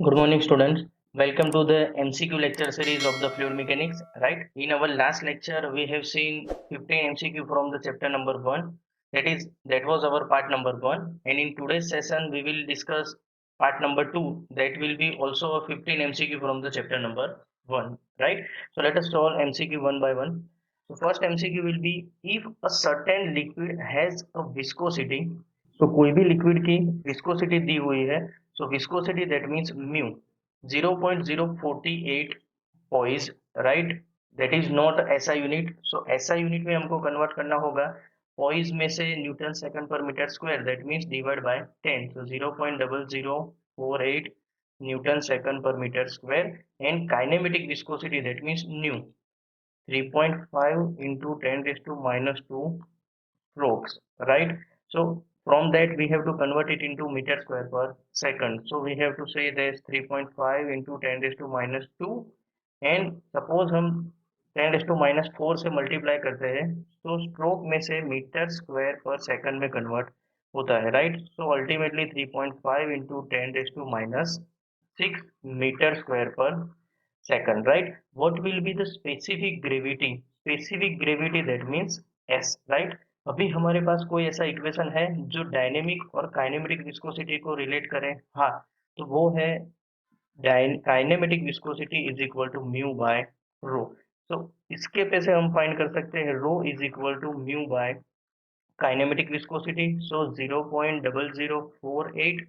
Good morning, students. Welcome to the MCQ lecture series of the fluid mechanics. Right. In our last lecture, we have seen 15 MCQ from the chapter number one. That was our part number one. And in today's session, we will discuss part number two. That will be also a 15 MCQ from the chapter number one. Right. So let us solve MCQ one by one. So first MCQ will be if a certain liquid has a viscosity. So कोई भी liquid की viscosity दी हुई है, so viscosity that means mu 0.048 poise, right? That is not SI unit, so SI unit में हमको convert करना होगा पॉइज में से newton second per metre square, that means divide by 10, so 0.0048 newton second per metre square and kinematic viscosity that means nu 3.5 into 10 raised to minus 2 strokes, right? So from that we have to convert it into meter square per second. So we have to say this 3.5 into 10 raised to minus 2, and suppose हम 10 raised to minus 4 से multiply करते हैं तो stroke में से metre square पर second में convert होता है, right? So ultimately 3.5 into 10 raised to minus 6 metre square पर second, right? What will be the specific gravity? Specific gravity that means S, right? अभी हमारे पास कोई ऐसा इक्वेशन है जो डायनेमिक और काइनेमेटिक विस्कोसिटी को रिलेट करे? हाँ, तो वो है kinematic viscosity is equal to mu by rho. तो इसके पे से हम फाइंड कर सकते हैं rho is equal to mu by kinematic viscosity, so 0.0048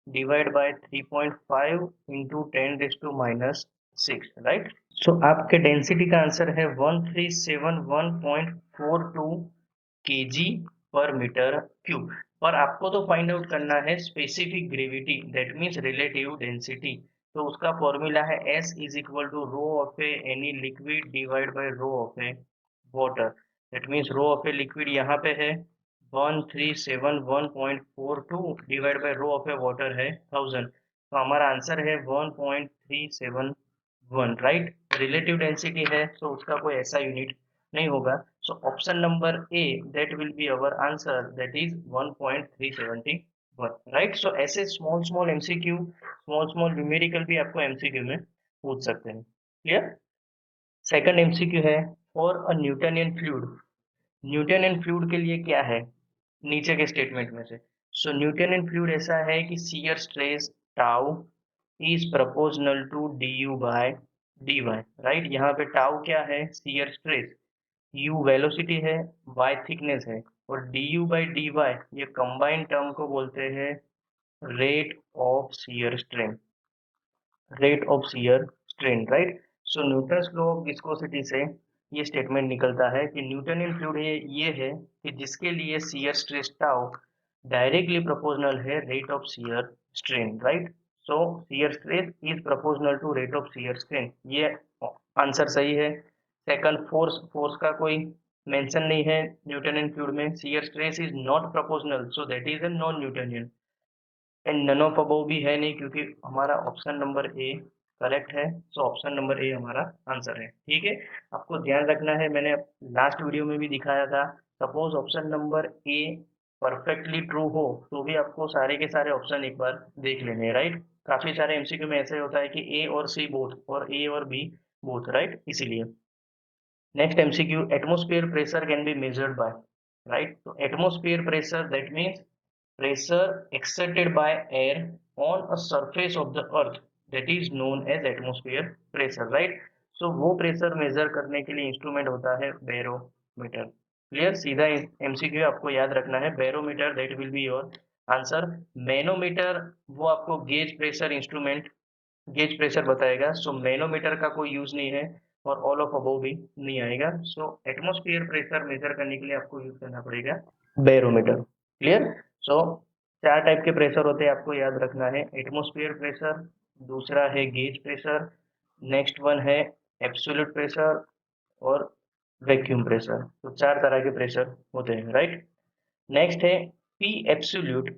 divide by 3.5 into 10 raised to minus 6, right? So आपके डेंसिटी का आंसर है 1371.42 kg पर मीटर क्यूब। और आपको तो फाइंड आउट करना है specific gravity, that means relative density. तो उसका फॉर्मूला है S is equal to rho of a any liquid divide by rho of a water. That means rho of a liquid यहाँ पे है 1371.42 divide by rho of a water है 1000। तो हमारा answer है 1371, राइट? रिलेटिव डेंसिटी है तो उसका कोई ऐसा यूनिट नहीं होगा। So option number A that will be our answer, that is 1.371, right? So ऐसे small small MCQ, small small numerical भी आपको एमसीक्यू में पूछ सकते हैं। क्लियर? सेकंड एमसीक्यू है for a Newtonian fluid. Newtonian fluid के लिए क्या है नीचे के स्टेटमेंट में से? सो न्यूटनियन फ्लूइड ऐसा है कि shear stress tau is proportional to D U by D Y, right? यहाँ पे टाउ क्या है? शियर स्ट्रेस, यू वेलोसिटी है, वाई थिकनेस है, और D U by D Y ये कंबाइंड टर्म को बोलते हैं rate of shear strain, rate of shear strain, right? So Newton's law of viscosity से ये स्टेटमेंट निकलता है कि न्यूटनियन फ्लूइड ये है कि जिसके लिए shear stress tau directly proportional है rate of shear strain, right? So shear stress is proportional to rate of shear strain, ये आंसर सही है। सेकंड, फोर्स, फोर्स का कोई मेंशन नहीं है न्यूटनियन फ्लूइड में। Shear stress is not proportional, so that is a non Newtonian. And none of above भी है नहीं क्योंकि हमारा ऑप्शन नंबर ए करेक्ट है। सो ऑप्शन नंबर ए हमारा आंसर है, ठीक है? आपको ध्यान रखना है, मैंने लास्ट वीडियो में भी दिखाया था, सपोज ऑप्शन नंबर ए परफेक्टली ट्रू हो तो भी आपको सारे के सारे ऑप्शन एक बार देख लेने हैं, राइट? काफी सारे एमसीक्यू में ऐसे होता है कि ए और सी बोथ और ए और बी बोथ, राइट? इसीलिए next MCQ, atmosphere pressure can be measured by, right? तो atmosphere pressure that means pressure exerted by air on a surface of the earth, that is known as atmosphere pressure, right? so वो pressure measure करने के लिए instrument होता है barometer. Clear? सीधा MCQ आपको याद रखना है, barometer that will be your answer. Manometer वो आपको gauge pressure instrument, gauge pressure बताएगा। सो मैनोमीटर का कोई यूज नहीं है और ऑल ऑफ अबव भी नहीं आएगा। सो एटमॉस्फेयर प्रेशर मेजर करने के लिए आपको यूज करना पड़ेगा बैरोमीटर। क्लियर? सो चार टाइप के प्रेशर होते हैं, आपको याद रखना है। एटमॉस्फेयर प्रेशर, दूसरा है गेज प्रेशर, नेक्स्ट वन है एब्सोल्यूट प्रेशर और वैक्यूम प्रेशर। तो चार तरह के प्रेशर होते हैं, राइट? नेक्स्ट है P absolute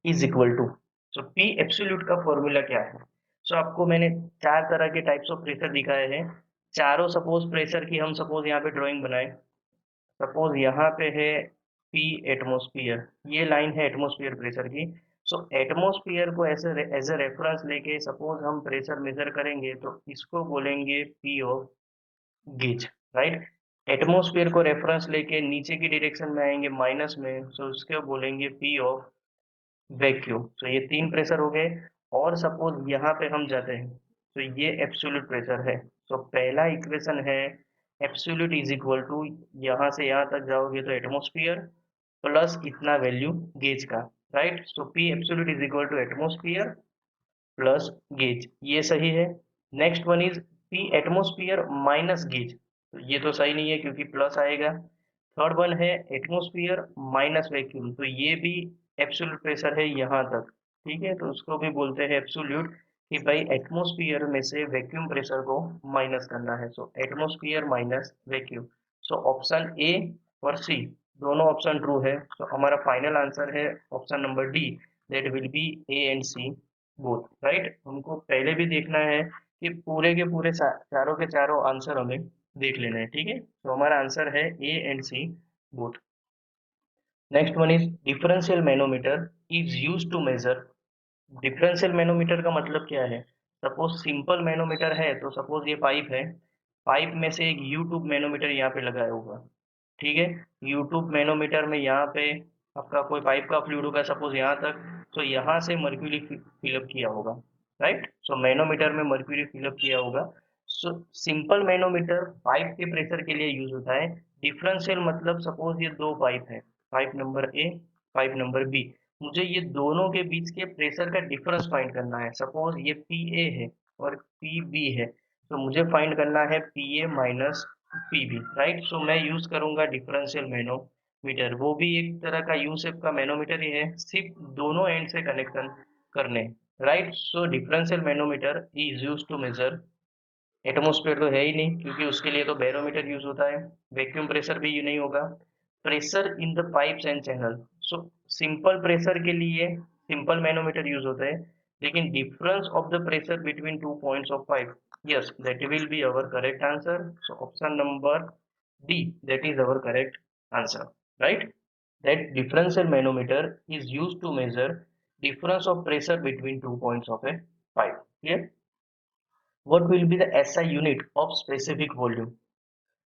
is equal to, so P absolute का फॉर्मूला क्या है? सो आपको मैंने चार तरह के टाइप्स ऑफ प्रेशर दिखाए हैं। चारों सपोज प्रेशर की हम सपोज यहाँ पे ड्राइंग बनाए। सपोज यहाँ पे है पी एटमॉस्फेयर, ये लाइन है एटमॉस्फेयर प्रेशर की। सो एटमोस्फियर को ऐसे एज ए रेफरेंस लेके सपोज हम प्रेशर मेजर करेंगे तो इसको बोलेंगे P of gauge, right. Atmosphere को रेफरेंस लेके नीचे की डायरेक्शन में आएंगे माइनस में, सो उसको बोलेंगे पी ऑफ वैक्यूम। तो ये 3 प्रेशर हो गए। और सपोज यहाँ पे हम जाते हैं तो ये एब्सोल्यूट प्रेशर है। तो पहला इक्वेशन है एब्सोल्यूट इज इक्वल टू, यहाँ से यहाँ तक जाओगे तो एटमोस्फियर प्लस इतना वैल्यू गेज का, right. So P absolute is equal to atmosphere plus gauge, ये सही है। Next one is P atmosphere minus gauge, तो ये तो सही नहीं है क्योंकि प्लस आएगा। थर्ड वन है एटमोस्फियर माइनस वैक्यूम, तो ये भी एब्सोल्यूट प्रेशर है यहाँ तक, ठीक है। तो उसको भी बोलते हैं एब्सोल्यूट, कि भाई एटमोस्फियर में से वैक्यूम प्रेशर को माइनस करना है। So atmosphere minus vacuum. So option A और सी दोनों ऑप्शन ट्रू है। तो हमारा फाइनल आंसर है option number D, that will be A and C both, right. हमको पहले भी देखना है कि पूरे के पूरे चारों के चारों आंसर हमें देख लेना है, ठीक है। तो हमारा आंसर है A and C both. Next one is differential manometer is used to measure. Differential manometer का मतलब क्या है? सपोज सिंपल मैनोमीटर है तो सपोज ये पाइप है, पाइप में से एक यू ट्यूब मैनोमीटर यहाँ पे लगाया होगा, ठीक है। यू ट्यूब मैनोमीटर में यहाँ पे आपका कोई पाइप का फ्लूइड होगा सपोज यहाँ तक, तो यहाँ से मर्क्यूरी फिलअप किया होगा, राइट। सो मैनोमीटर में मर्क्यूरी फिलअप किया होगा। सो सिंपल मैनोमीटर पाइप के प्रेशर के लिए यूज होता है। डिफरेंशियल मतलब सपोज ये दो पाइप है, pipe number A, pipe number B, मुझे ये दोनों के बीच के प्रेशर का डिफरेंस फाइंड करना है। सपोज ये पी ए है और पी बी है, तो मुझे फाइंड करना है P A minus P B, right. So मैं यूज करूंगा डिफरेंशियल मैनोमीटर, वो भी एक तरह का यू शेप का मैनोमीटर ही है, सिर्फ दोनों एंड से कनेक्शन करने, right. So differential manometer is use to measure atmosphere, तो है ही नहीं क्योंकि उसके लिए तो बैरोमीटर यूज होता है। वैक्यूम प्रेशर भी नहीं होगा। Pressure in the pipes and channel, so simple pressure के लिए सिंपल मैनोमीटर यूज होता है, लेकिन difference of the pressure between two points of pipe, yes that will be our correct answer. So option number D, that is our correct answer, right. That differential manometer is used to measure difference of pressure between 2 points of a pipe. Clear? What will be the SI unit of specific volume?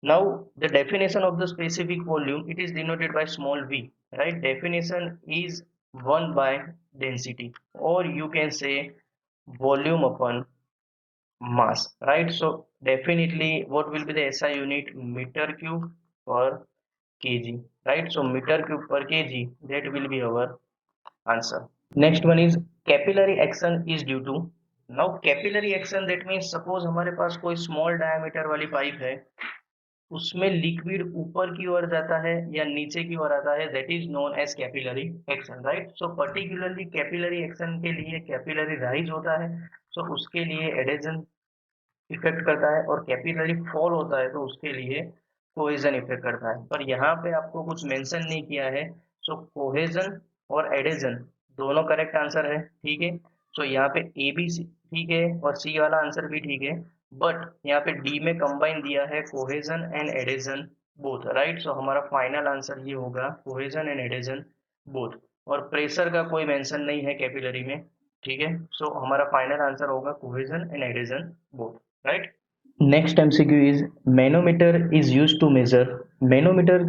Now, the definition of the specific volume, it is denoted by small v, right? Definition is 1 by density, or you can say volume upon mass, right? So, definitely, what will be the SI unit? Meter cube per kg, right? So, meter cube per kg, that will be our answer. Next one is capillary action is due to. Now, capillary action, that means suppose हमारे पास कोई small diameter वाली pipe है, उसमें liquid ऊपर की ओर जाता है या नीचे की ओर आता है, that is known as capillary action, right. So particularly capillary action के लिए कैपिलरी राइज होता है, सो उसके लिए एडेजन इफेक्ट करता है, और कैपिलरी फॉल होता है तो उसके लिए कोहेजन इफेक्ट करता है। पर यहाँ पे आपको कुछ मेंशन नहीं किया है। सो कोहेजन और एडेजन दोनों करेक्ट आंसर है, ठीक है। सो यहाँ पे ए बी सी ठीक है और सी वाला आंसर भी ठीक है, बट यहाँ पे डी में कंबाइन दिया है cohesion and adhesion both, right. So हमारा फाइनल आंसर ये होगा कोहेजन एंड एडेजन बोथ, और प्रेशर का कोई मेंशन नहीं है कैपिलरी में, ठीक है। सो हमारा फाइनल आंसर होगा cohesion and adhesion both, right. Next MCQ is manometer is use to measure. Manometer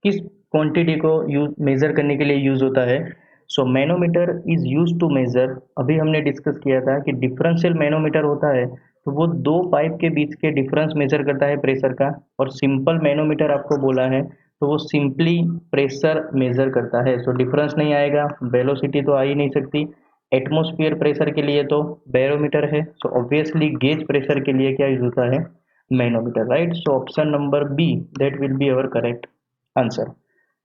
किस क्वांटिटी को यूज मेजर करने के लिए यूज होता है? So manometer is use to measure, अभी हमने डिस्कस किया था कि डिफरेंशियल मैनोमीटर होता है तो वो दो पाइप के बीच के डिफरेंस मेजर करता है प्रेशर का, और सिंपल मैनोमीटर आपको बोला है तो वो सिंपली प्रेशर मेजर करता है। सो डिफरेंस नहीं आएगा, वेलोसिटी तो आ ही नहीं सकती। एटमोस्फियर प्रेशर के लिए तो बैरोमीटर है, सो ऑब्वियसली गेज प्रेशर के लिए क्या यूज होता है? Manometer, right. So option number B, that will be our correct answer.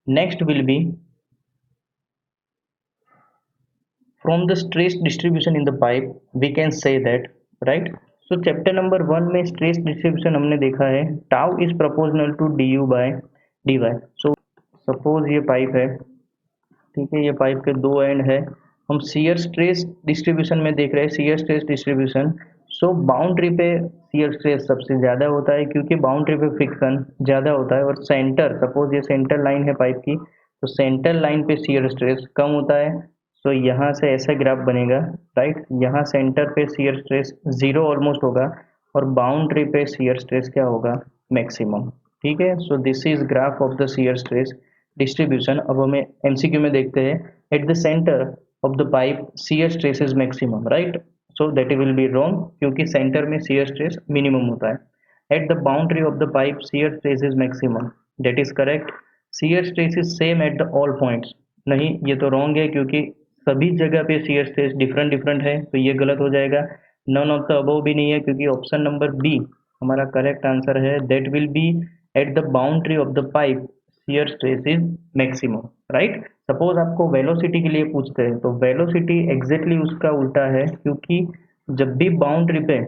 Next will be from the stress distribution in the pipe we can say that, right. So chapter number 1 में stress distribution हमने देखा है tau is proportional to du by dy. So suppose ये pipe है, ठीक है, ये pipe के दो एंड है, हम शियर स्ट्रेस डिस्ट्रीब्यूशन में देख रहे हैं शियर स्ट्रेस डिस्ट्रीब्यूशन। सो बाउंड्री पे शियर स्ट्रेस सबसे ज़्यादा होता है क्योंकि बाउंड्री पे फ्रिक्शन ज़्यादा होता है, और सेंटर, सपोज ये सेंटर लाइन है पाइप की, तो सेंटर लाइन पे शियर स्ट्रेस कम होता है। सो यहाँ से ऐसा ग्राफ बनेगा, राइट। यहाँ सेंटर पे शियर स्ट्रेस 0 ऑलमोस्ट होगा और बाउंड्री पे शियर स्ट्रेस क्या होगा, मैक्सिमम। ठीक है, so this is graph of the shear stress distribution. अब हमें एमसीक्यू में देखते हैं, at the centre of the pipe shear stress is maximum, right. So that will be wrong, क्योंकि सेंटर में शियर स्ट्रेस मिनिमम होता है। At the boundary of the pipe shear stress is maximum, that is correct. Shear stress is same at the all points, नहीं ये तो wrong है, क्योंकि सभी जगह पे शियर स्ट्रेस डिफरेंट डिफरेंट है, तो ये गलत हो जाएगा। नन ऑफ द अबव भी नहीं है, क्योंकि ऑप्शन नंबर बी हमारा करेक्ट आंसर है, that will B at the boundary of the pipe shear stress is maximum, right. Suppose आपको वेलोसिटी के लिए पूछते हैं, तो वेलोसिटी एग्जैक्टली उसका उल्टा है, क्योंकि जब भी बाउंड्री पे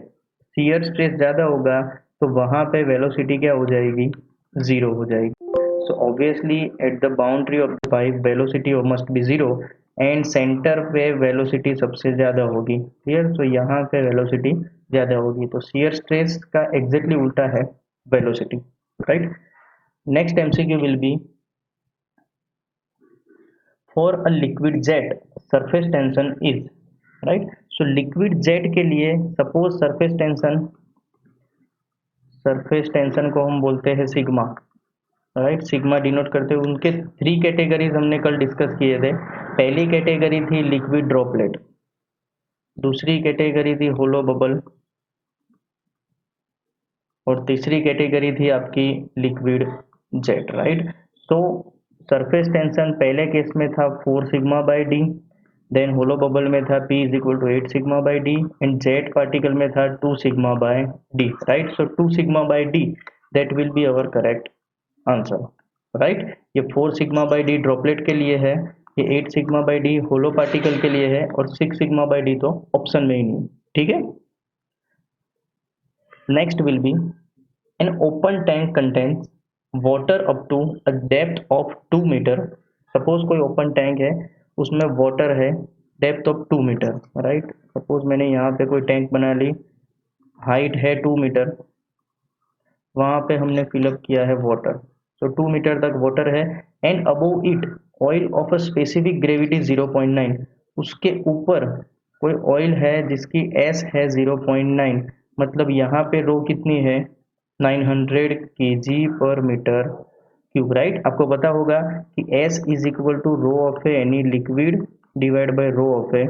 शियर स्ट्रेस ज्यादा होगा तो वहां पे वेलोसिटी क्या हो जाएगी, जीरो हो जाएगी। So obviously at the boundary of the pipe velocity must be zero and center पे velocity सबसे ज्यादा होगी, क्लियर। तो यहाँ पे velocity ज्यादा होगी, तो shear stress का exactly उल्टा है velocity, right। Next MCQ will be, for a liquid jet surface tension is, right। So liquid jet के लिए suppose surface tension को हम बोलते हैं सिग्मा, राइट। सिग्मा डिनोट करते हुए उनके 3 कैटेगरीज हमने कल डिस्कस किए थे। पहली कैटेगरी थी लिक्विड ड्रॉपलेट, दूसरी कैटेगरी थी होलो बबल, और तीसरी कैटेगरी थी आपकी लिक्विड जेट, राइट। तो सरफेस टेंशन पहले केस में था 4 sigma by D, then hollow bubble में था P is equal to 8 sigma by D, and jet particle में था 2 sigma by D, right. So 2 sigma by D that will be our correct answer, right. ये 4 sigma by D droplet के लिए है, ये 8 sigma by D hollow particle के लिए है, और 6 सिग्मा बाई डी तो ऑप्शन में ही नहीं, ठीक है। Next will be, an open tank contains water up to a depth of 2 metre. Suppose कोई ओपन टैंक है, उसमें वाटर है depth of 2 metre, right. Suppose मैंने यहाँ पे कोई टैंक बना ली, हाइट है 2 मीटर, वहां पे हमने फिलअप किया है वाटर, तो 2 मीटर तक वाटर है, and above it oil of a specific gravity 0.9, उसके ऊपर कोई ऑयल है जिसकी एस है 0.9, मतलब यहाँ पे रो कितनी है, 900 kg पर मीटर क्यूब, राइट। आपको पता होगा कि S is equal to rho of a any liquid divide by rho of a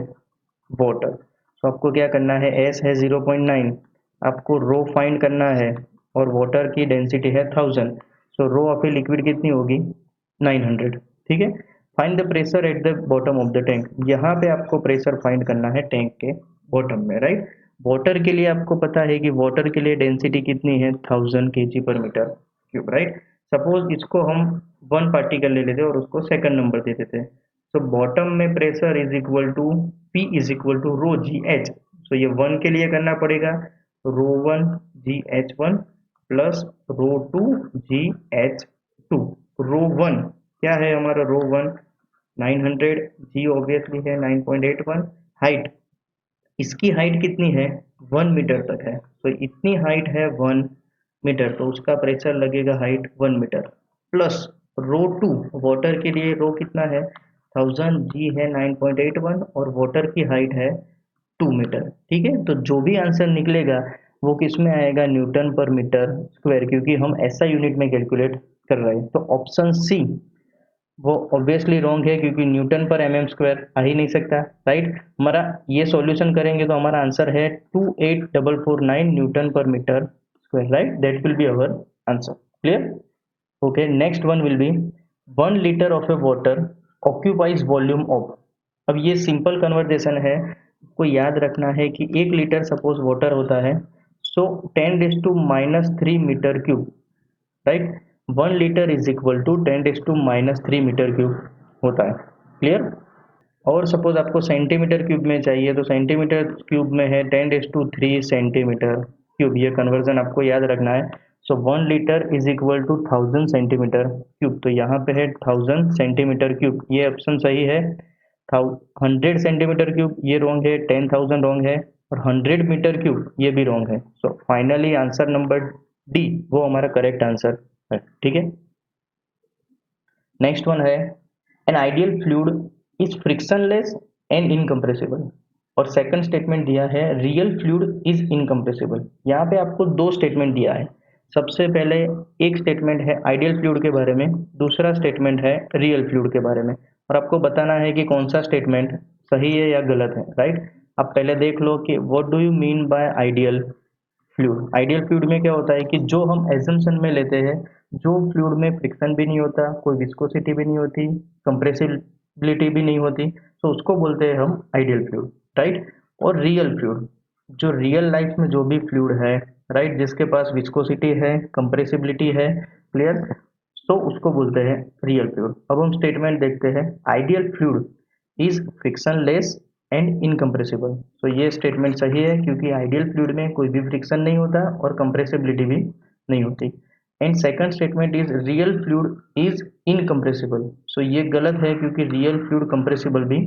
water. तो आपको क्या करना है, एस है 0.9, आपको रो फाइंड करना है, और वाटर की डेंसिटी है 1000, सो रो ऑफ ए लिक्विड कितनी होगी, 900, ठीक है। Find the pressure at the bottom of the tank, यहाँ पे आपको प्रेशर फाइंड करना है टैंक के बॉटम में, राइट। वाटर के लिए आपको पता है कि वाटर के लिए डेंसिटी कितनी है, 1000 kg पर मीटर क्यूब, राइट। सपोज इसको हम 1 पार्टिकल ले लेते और उसको सेकंड नंबर दे देते, तो बॉटम में pressure is equal to P is equal to rho G H, तो ये 1 के लिए करना पड़ेगा rho 1 G H 1 plus rho 2 G H 2। Rho 1 क्या है हमारा, रो 1 900, जी ऑब्वियसली है 9.81, हाइट, इसकी हाइट कितनी है, 1 मीटर तक है, तो इतनी हाइट है 1 मीटर, तो उसका प्रेशर लगेगा height 1 metre, plus rho 2, water के लिए रो कितना है 1000, जी है 9.81, और वाटर की हाइट है 2 मीटर, ठीक है। तो जो भी आंसर निकलेगा वो किस में आएगा, न्यूटन पर मीटर स्क्वायर, क्योंकि हम ऐसा यूनिट में कैलकुलेट कर रहे हैं। तो ऑप्शन सी वो ऑब्वियसली रॉन्ग है, क्योंकि न्यूटन पर एम एम स्क्वायर आ ही नहीं सकता, राइट। हमारा ये सॉल्यूशन करेंगे तो हमारा आंसर है 28449 न्यूटन पर metre square, right. That will be our answer, clear. Okay, next one will be 1 litre of a water occupies volume of. अब ये सिंपल कन्वर्जेशन है, को याद रखना है कि 1 लीटर सपोज वाटर होता है, so 10⁻³ metre cube, right. 1 litre is equal to 10⁻³ metre cube होता है, क्लियर। और सपोज आपको सेंटीमीटर क्यूब में चाहिए, तो सेंटीमीटर क्यूब में है 10⁻³ सेंटीमीटर क्यूब, ये कन्वर्जन आपको याद रखना है। So 1 litre is equal to 1000 centimetre cube, तो यहाँ पे है 1000 सेंटीमीटर क्यूब, ये ऑप्शन सही है। 100 सेंटीमीटर क्यूब ये रॉन्ग है, 10,000 रॉन्ग है, और 100 मीटर क्यूब ये भी रॉन्ग है। So finally answer number D वो हमारा करेक्ट आंसर है, ठीक है। नेक्स्ट वन है, an ideal fluid is frictionless and incompressible. और सेकंड स्टेटमेंट दिया है रियल फ्लूइड इज इनकम्प्रेसिबल। यहाँ पे आपको दो स्टेटमेंट दिया है। सबसे पहले एक स्टेटमेंट है आइडियल फ्लूइड के बारे में, दूसरा स्टेटमेंट है रियल फ्लूइड के बारे में, और आपको बताना है कि कौन सा स्टेटमेंट सही है या गलत है, राइट। आप पहले देख लो कि what do you mean by ideal fluid. Ideal fluid में क्या होता है कि जो हम एजम्पशन में लेते हैं, जो फ्लूइड में फ्रिक्शन भी नहीं होता, कोई विस्कोसिटी भी नहीं होती, कंप्रेसिबिलिटी भी नहीं होती, तो उसको बोलते हैं हम आइडियल फ्लूइड, राइट। और रियल फ्लूइड, जो रियल लाइफ में जो भी फ्लूइड है, राइट, जिसके पास विस्कोसिटी है, कंप्रेसिबिलिटी है, क्लियर, तो उसको बोलते हैं रियल फ्लूइड। अब हम स्टेटमेंट देखते हैं। Ideal fluid is friction less and incompressible. तो ये स्टेटमेंट सही है क्योंकि आइडियल फ्लूइड में कोई भी फ्रिक्शन नहीं होता और कंप्रेसिबिलिटी भी नहीं होती। And second statement is real fluid is incompressible. So ये गलत है क्योंकि रियल फ्लूइड कंप्रेसिबल भी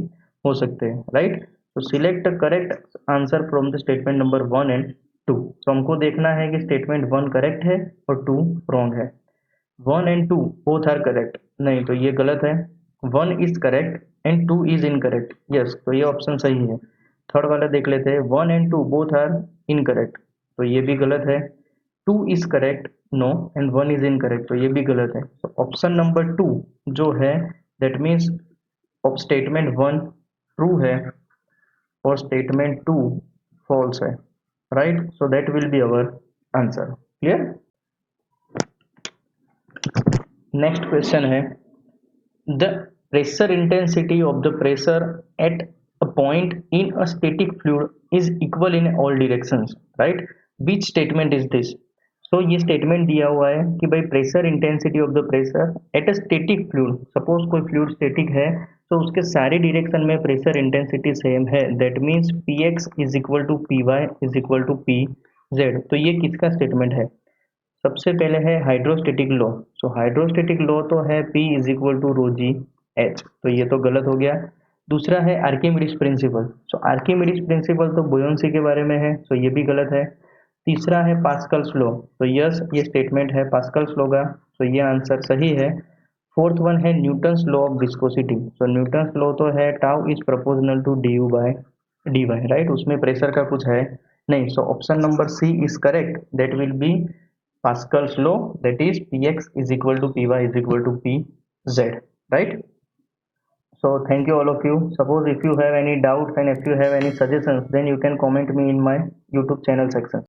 हो सकते हैं, राइट। तो select correct answer from the statement number 1 and 2। तो हमको देखना है कि स्टेटमेंट 1 करेक्ट है और 2 रॉन्ग है। 1 एंड 2 बोथ आर करेक्ट, नहीं तो ये गलत है। 1 is correct and 2 is incorrect, yes, तो ये ऑप्शन सही है। थर्ड वाला देख लेते हैं। 1 एंड 2 बोथ आर इनकरेक्ट, तो ये भी गलत है। 2 is correct, no, and 1 is incorrect, तो ये भी गलत है। तो ऑप्शन नंबर 2 जो है, that means of statement 1 true है और स्टेटमेंट 2 फॉल्स है, right. So that will be our answer, clear. Next question है the pressure intensity of the pressure at a point in a static fluid is equal in all directions, right? Which statement is this? तो ये statement दिया हुआ है कि भाई pressure intensity of the pressure at a static fluid, suppose कोई fluid static है तो उसके सारे डायरेक्शन में प्रेशर इंटेंसिटी सेम है, that means P X is equal to P Y is equal to P Z. तो ये किसका स्टेटमेंट है? सबसे पहले है hydrostatic law. So hydrostatic law तो है P is equal to rho G H, तो ये तो गलत हो गया। दूसरा है आर्किमिडीज प्रिंसिपल। सो आर्किमिडीज प्रिंसिपल तो बुयोंसी के बारे में है, सो ये भी गलत है। तीसरा है पास्कल्स लॉ, तो यस ये स्टेटमेंट है पास्कल्स लॉ का, तो ये आंसर सही है। फोर्थ वन है Newton's law of viscosity. So Newton's law तो है tau is proportional to D U by D Y, right, उसमें प्रेशर का कुछ है नहीं। So option number C is correct, that will be Pascal's law, that is Px is equal to Py is equal to Pz, right? So thank you all of you. Suppose if you have any doubts and if you have any suggestions, then you can comment me in my YouTube channel section.